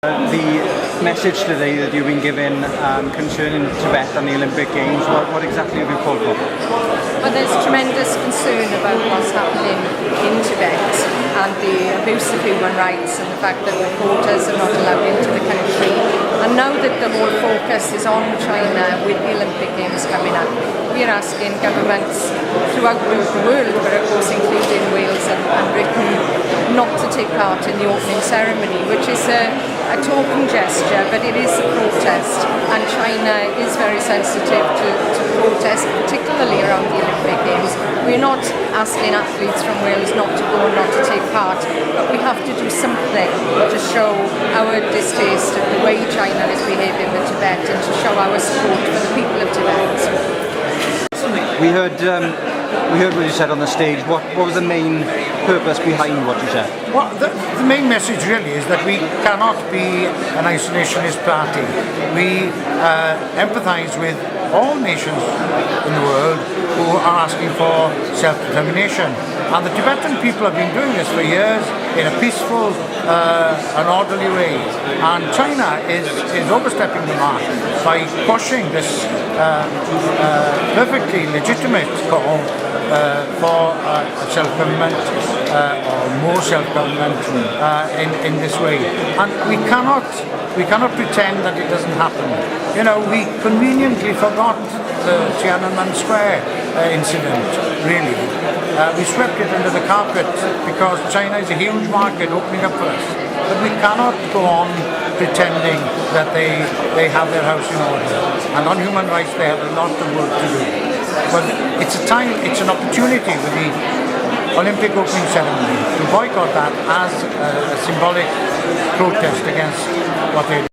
The message today that you've been given concerning Tibet and the Olympic Games, what exactly have you called for? Well, there's tremendous concern about what's happening in Tibet and the abuse of human rights and the fact that reporters are not allowed into the country. And now that the whole focus is on China with the Olympic Games coming up, we're asking governments throughout the world, but of course including Wales and Britain, not to take part in the opening ceremony, which is a token gesture, but it is a protest, and China is very sensitive to protest, particularly around the Olympic Games. We're not asking athletes from Wales not to go and not to take part, but we have to do something to show our distaste of the way China is behaving with Tibet and to show our support for the people of Tibet. We heard what you said on the stage. What was the main purpose behind what you said? Well, the main message really is that we cannot be an isolationist party. We empathise with all nations in the world who are asking for self-determination. And the Tibetan people have been doing this for years in a peaceful and orderly way. And China is overstepping the mark by pushing this perfectly legitimate call for self-government or more self-government in this way. And we cannot pretend that it doesn't happen. You know, we conveniently forgot the Tiananmen Square incident, really. We swept it under the carpet because China is a huge market opening up for us. But we cannot go on pretending that they have their house in order. And on human rights they have a lot of work to do. But it's an opportunity with the Olympic opening ceremony to boycott that as a symbolic protest against what they do.